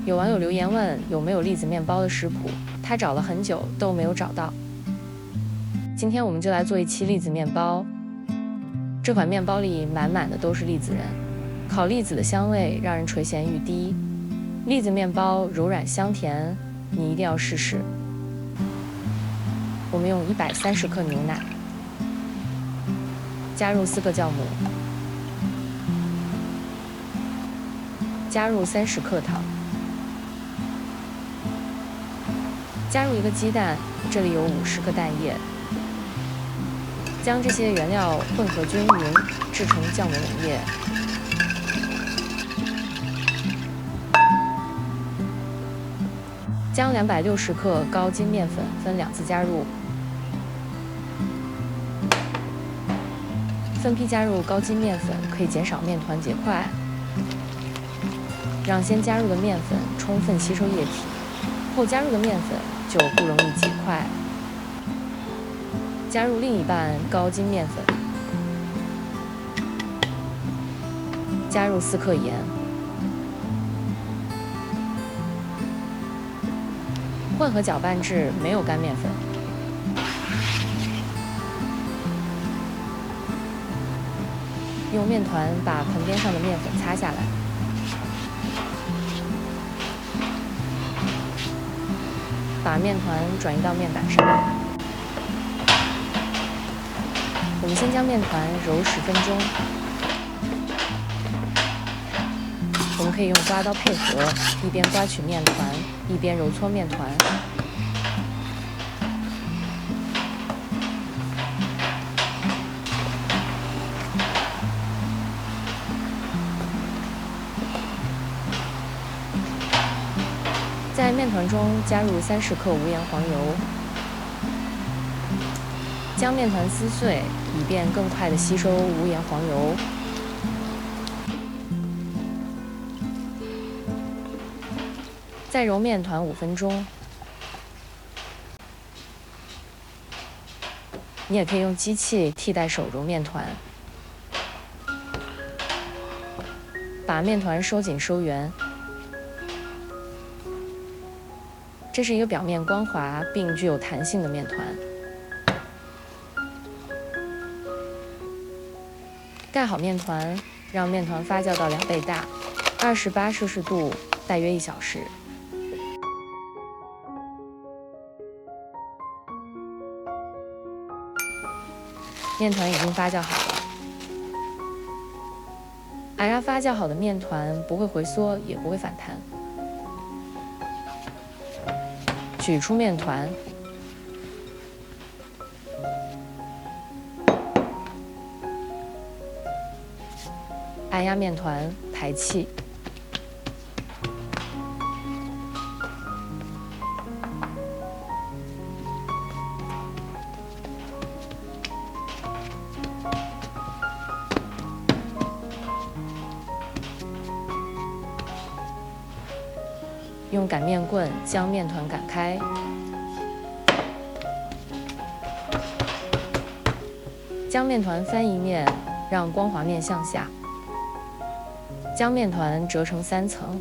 有网友留言问有没有栗子面包的食谱，他找了很久都没有找到。今天我们就来做一期栗子面包。这款面包里满满的都是栗子仁，烤栗子的香味让人垂涎欲滴。栗子面包柔软香甜，你一定要试试。我们用130克牛奶，加入4个酵母，加入30克糖，加入1个鸡蛋，这里有50个蛋液。将这些原料混合均匀，制成酵母溶液。将260克高筋面粉分2次加入，分批加入高筋面粉可以减少面团结块，让先加入的面粉充分吸收液体，后加入的面粉就不容易结块。加入另一半高筋面粉，加入4克盐，混合搅拌至没有干面粉。用面团把盆边上的面粉擦下来，把面团转移到面板上。我们先将面团揉10分钟，我们可以用刮刀配合，一边刮取面团，一边揉搓面团。在面团中加入30克无盐黄油，将面团撕碎，以便更快地吸收无盐黄油。再揉面团5分钟。你也可以用机器替代手揉面团。把面团收紧收圆。这是一个表面光滑并具有弹性的面团。盖好面团，让面团发酵到2倍大，28摄氏度，大约1小时。面团已经发酵好了。矮压发酵好的面团不会回缩，也不会反弹。取出面团。按压面团，排气。用擀面棍将面团擀开。将面团翻一面，让光滑面向下。将面团折成3层，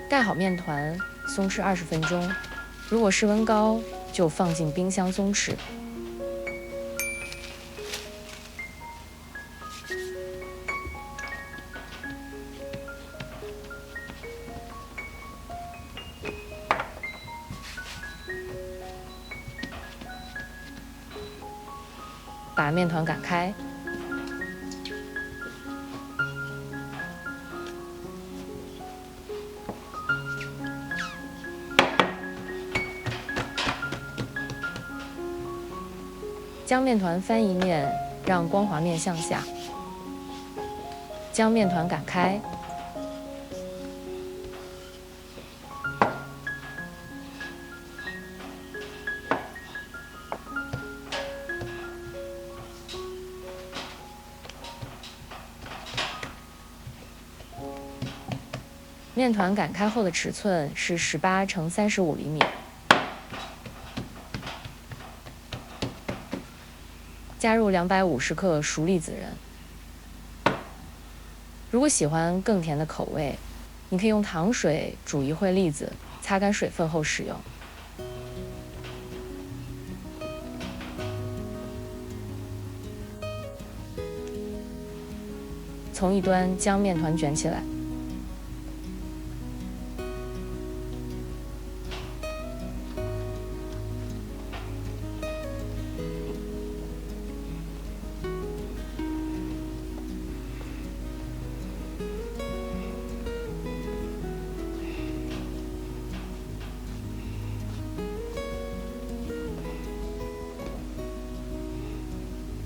盖好面团，松弛20分钟。如果室温高，就放进冰箱松弛。把面团擀开，将面团翻一面，让光滑面向下。将面团擀开。面团擀开后的尺寸是18×35厘米。加入250克熟栗子仁。如果喜欢更甜的口味，你可以用糖水煮一会栗子，擦干水分后使用。从一端将面团卷起来，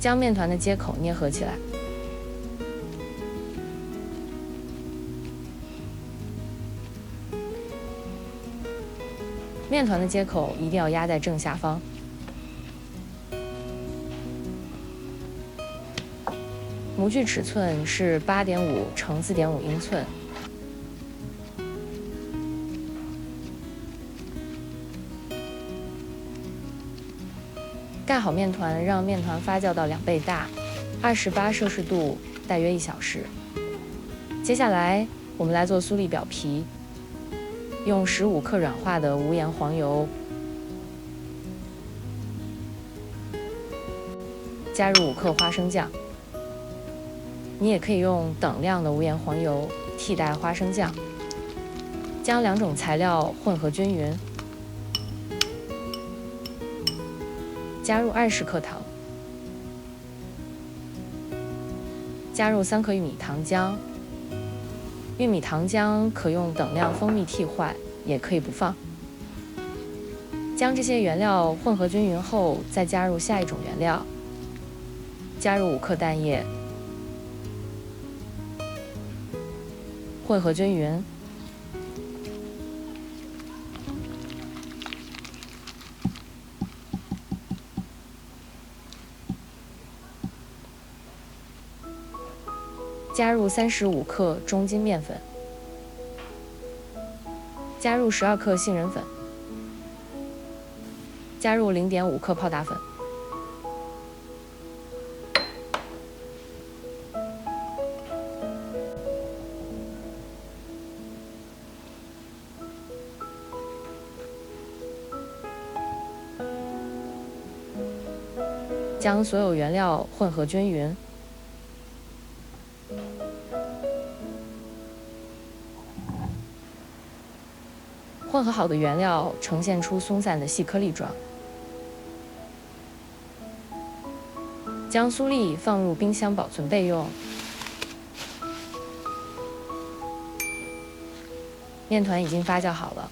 将面团的接口捏合起来。面团的接口一定要压在正下方。模具尺寸是8.5乘4.5英寸。盖好面团，让面团发酵到2倍大，28摄氏度，大约1小时。接下来，我们来做酥粒表皮。用15克软化的无盐黄油，加入5克花生酱。你也可以用等量的无盐黄油替代花生酱。将2种材料混合均匀，加入20克糖，加入3克玉米糖浆。玉米糖浆可用等量蜂蜜替换，也可以不放。将这些原料混合均匀后，再加入下一种原料，加入5克蛋液，混合均匀。加入35克中筋面粉，加入12克杏仁粉，加入0.5克泡打粉，将所有原料混合均匀。混合好的原料呈现出松散的细颗粒状。将酥粒放入冰箱保存备用。面团已经发酵好了，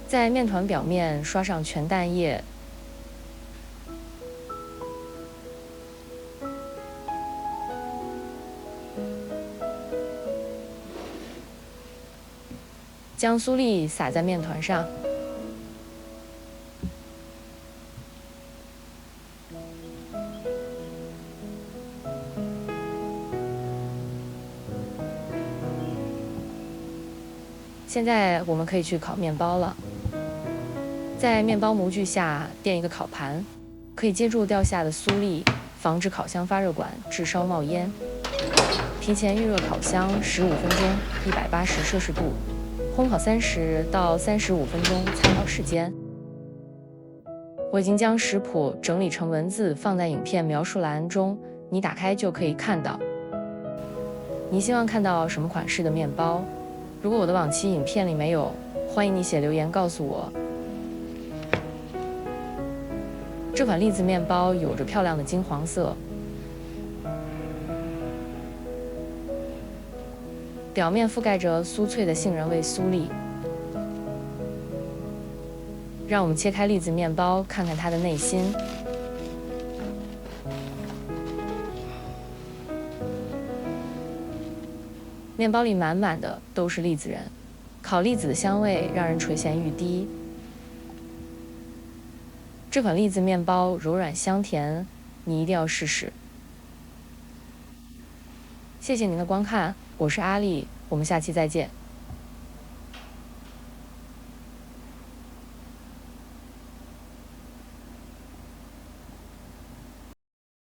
在面团表面刷上全蛋液，将酥粒撒在面团上，现在我们可以去烤面包了。在面包模具下垫一个烤盘，可以接住掉下的酥粒，防止烤箱发热管炙烧冒烟。提前预热烤箱15分钟，180摄氏度。烘烤30到35分钟，参考时间。我已经将食谱整理成文字放在影片描述栏中，你打开就可以看到。你希望看到什么款式的面包？如果我的往期影片里没有，欢迎你写留言告诉我。这款栗子面包有着漂亮的金黄色，表面覆盖着酥脆的杏仁味酥粒。让我们切开栗子面包，看看它的内心。面包里满满的都是栗子仁，烤栗子的香味让人垂涎欲滴。这款栗子面包柔软香甜，你一定要试试。谢谢您的观看，我是阿丽，我们下期再见。